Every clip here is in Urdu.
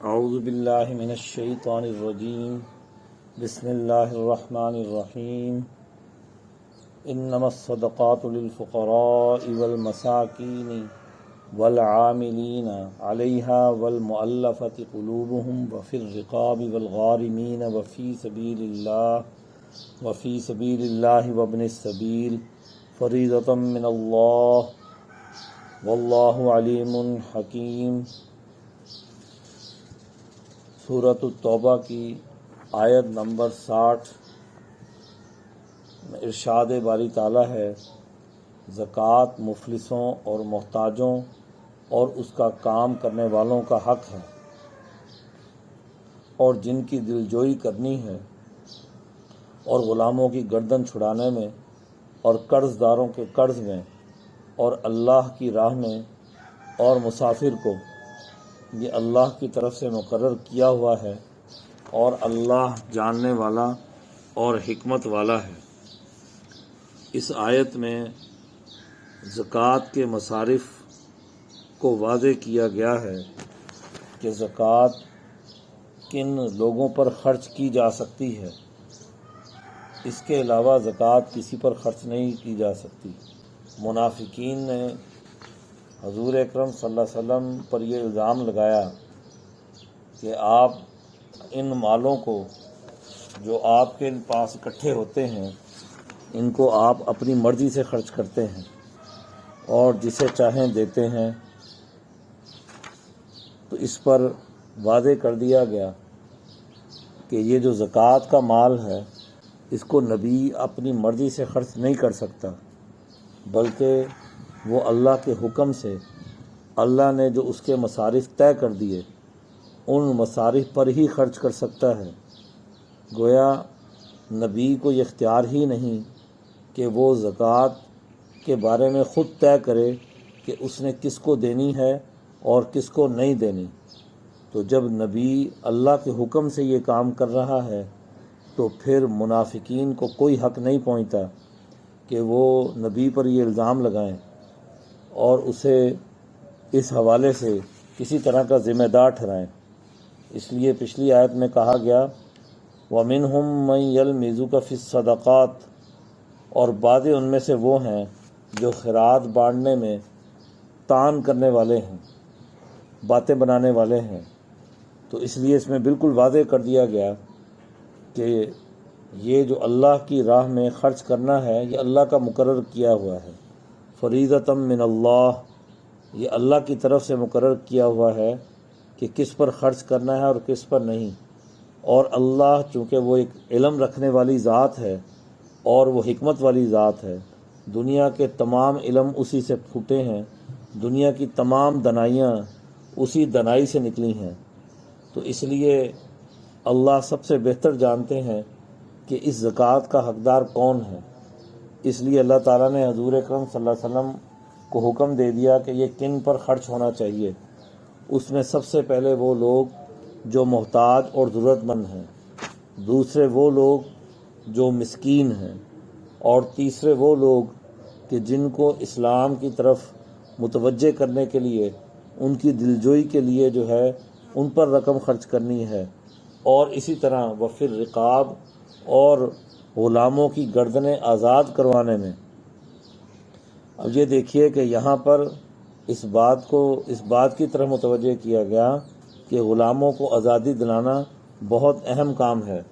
اعوذ باللہ من الشیطان الرجیم بسم اللہ الرحمن الرحیم انما الصدقات للفقراء والمساکین والعاملین علیہا والمؤلفۃ قلوبہم وفی الرقاب والغارمین وفی سبیل اللہ وابن السبیل فریضۃ من اللہ واللہ علیم حکیم۔ سورۃ التوبہ کی آیت نمبر 60 میں ارشاد باری تعالیٰ ہے، زکوٰۃ مفلسوں اور محتاجوں اور اس کا کام کرنے والوں کا حق ہے، اور جن کی دلجوئی کرنی ہے، اور غلاموں کی گردن چھڑانے میں، اور قرض داروں کے قرض میں، اور اللہ کی راہ میں، اور مسافر کو، یہ اللہ کی طرف سے مقرر کیا ہوا ہے، اور اللہ جاننے والا اور حکمت والا ہے۔ اس آیت میں زکوٰۃ کے مصارف کو واضح کیا گیا ہے کہ زکوٰۃ کن لوگوں پر خرچ کی جا سکتی ہے، اس کے علاوہ زکوٰۃ کسی پر خرچ نہیں کی جا سکتی۔ منافقین نے حضور اکرم صلی اللہ علیہ وسلم پر یہ الزام لگایا کہ آپ ان مالوں کو جو آپ کے پاس اکٹھے ہوتے ہیں، ان کو آپ اپنی مرضی سے خرچ کرتے ہیں اور جسے چاہیں دیتے ہیں۔ تو اس پر واضح کر دیا گیا کہ یہ جو زکوٰۃ کا مال ہے، اس کو نبی اپنی مرضی سے خرچ نہیں کر سکتا، بلکہ وہ اللہ کے حکم سے، اللہ نے جو اس کے مصارف طے کر دیے، ان مصارف پر ہی خرچ کر سکتا ہے۔ گویا نبی کو یہ اختیار ہی نہیں کہ وہ زکوٰۃ کے بارے میں خود طے کرے کہ اس نے کس کو دینی ہے اور کس کو نہیں دینی۔ تو جب نبی اللہ کے حکم سے یہ کام کر رہا ہے، تو پھر منافقین کو کوئی حق نہیں پہنچتا کہ وہ نبی پر یہ الزام لگائیں اور اسے اس حوالے سے کسی طرح کا ذمہ دار ٹھہرائیں۔ اس لیے پچھلی آیت میں کہا گیا وَمِنْهُمْ مَنْ يَلْمِزُكَ فِي الصَّدَقَاتِ، اور بعض ان میں سے وہ ہیں جو خیرات بانٹنے میں طعن کرنے والے ہیں، باتیں بنانے والے ہیں۔ تو اس لیے اس میں بالکل واضح کر دیا گیا کہ یہ جو اللہ کی راہ میں خرچ کرنا ہے، یہ اللہ کا مقرر کیا ہوا ہے، فریضۃ من اللہ، یہ اللہ کی طرف سے مقرر کیا ہوا ہے کہ کس پر خرچ کرنا ہے اور کس پر نہیں۔ اور اللہ چونکہ وہ ایک علم رکھنے والی ذات ہے اور وہ حکمت والی ذات ہے، دنیا کے تمام علم اسی سے پھوٹے ہیں، دنیا کی تمام دانائیاں اسی دانائی سے نکلی ہیں۔ تو اس لیے اللہ سب سے بہتر جانتے ہیں کہ اس زکوٰۃ کا حقدار کون ہے۔ اس لیے اللہ تعالیٰ نے حضور اکرم صلی اللہ علیہ وسلم کو حکم دے دیا کہ یہ کن پر خرچ ہونا چاہیے۔ اس میں سب سے پہلے وہ لوگ جو محتاج اور ضرورت مند ہیں، دوسرے وہ لوگ جو مسکین ہیں، اور تیسرے وہ لوگ کہ جن کو اسلام کی طرف متوجہ کرنے کے لیے، ان کی دلجوئی کے لیے جو ہے ان پر رقم خرچ کرنی ہے، اور اسی طرح وفی الرقاب، اور غلاموں کی گردنیں آزاد کروانے میں۔ اب یہ دیکھیے کہ یہاں پر اس بات کی طرف متوجہ کیا گیا کہ غلاموں کو آزادی دلانا بہت اہم کام ہے۔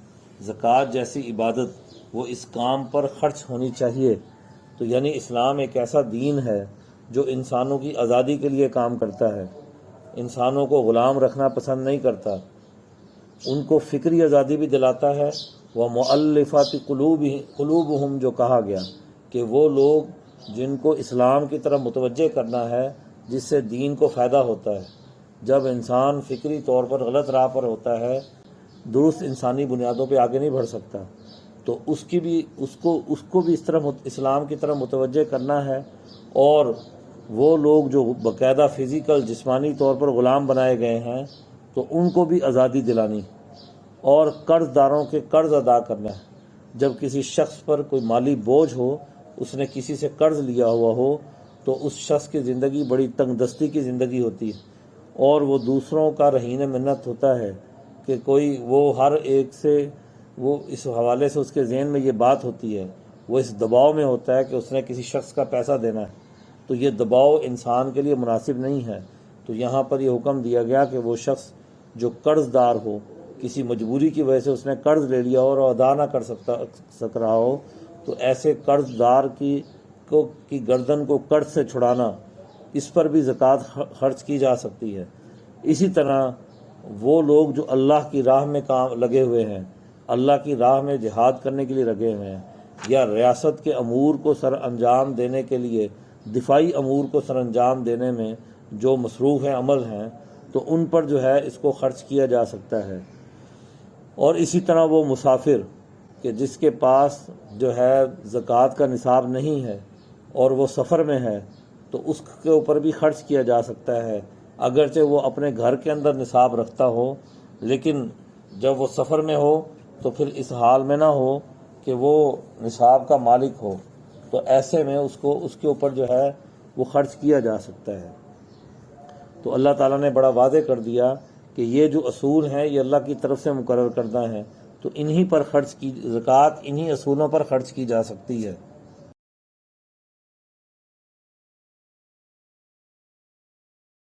زکوٰۃ جیسی عبادت وہ اس کام پر خرچ ہونی چاہیے۔ تو یعنی اسلام ایک ایسا دین ہے جو انسانوں کی آزادی کے لیے کام کرتا ہے، انسانوں کو غلام رکھنا پسند نہیں کرتا، ان کو فکری آزادی بھی دلاتا ہے۔ وَمُؤَلِّفَاتِ قُلُوبُهُمْ جو کہا گیا کہ وہ لوگ جن کو اسلام کی طرف متوجہ کرنا ہے، جس سے دین کو فائدہ ہوتا ہے۔ جب انسان فکری طور پر غلط راہ پر ہوتا ہے، درست انسانی بنیادوں پہ آگے نہیں بڑھ سکتا، تو اس کو بھی اس طرح اسلام کی طرف متوجہ کرنا ہے۔ اور وہ لوگ جو باقاعدہ فزیکل جسمانی طور پر غلام بنائے گئے ہیں، تو ان کو بھی آزادی دلانی، اور قرض داروں کے قرض ادا کرنا ہے۔ جب کسی شخص پر کوئی مالی بوجھ ہو، اس نے کسی سے قرض لیا ہوا ہو، تو اس شخص کی زندگی بڑی تنگ دستی کی زندگی ہوتی ہے، اور وہ دوسروں کا رہین منت ہوتا ہے کہ کوئی وہ ہر ایک سے وہ اس حوالے سے اس کے ذہن میں یہ بات ہوتی ہے، وہ اس دباؤ میں ہوتا ہے کہ اس نے کسی شخص کا پیسہ دینا ہے، تو یہ دباؤ انسان کے لیے مناسب نہیں ہے۔ تو یہاں پر یہ حکم دیا گیا کہ وہ شخص جو قرض دار ہو، کسی مجبوری کی وجہ سے اس نے قرض لے لیا اور ادا نہ کر سک رہا ہو، تو ایسے قرض دار کی گردن کو قرض سے چھڑانا، اس پر بھی زکوٰۃ خرچ کی جا سکتی ہے۔ اسی طرح وہ لوگ جو اللہ کی راہ میں لگے ہوئے ہیں، اللہ کی راہ میں جہاد کرنے کے لیے لگے ہوئے ہیں، یا ریاست کے امور کو سر انجام دینے کے لیے دفاعی امور کو سر انجام دینے میں جو مصروف ہیں، عمل ہیں، تو ان پر جو ہے اس کو خرچ کیا جا سکتا ہے۔ اور اسی طرح وہ مسافر کہ جس کے پاس جو ہے زکوٰۃ کا نصاب نہیں ہے اور وہ سفر میں ہے، تو اس کے اوپر بھی خرچ کیا جا سکتا ہے، اگرچہ وہ اپنے گھر کے اندر نصاب رکھتا ہو، لیکن جب وہ سفر میں ہو تو پھر اس حال میں نہ ہو کہ وہ نصاب کا مالک ہو، تو ایسے میں اس کے اوپر جو ہے وہ خرچ کیا جا سکتا ہے۔ تو اللہ تعالیٰ نے بڑا واضح کر دیا کہ یہ جو اصول ہیں یہ اللہ کی طرف سے مقرر کردہ ہیں، تو انہی پر خرچ کی زکوٰۃ انہی اصولوں پر خرچ کی جا سکتی ہے۔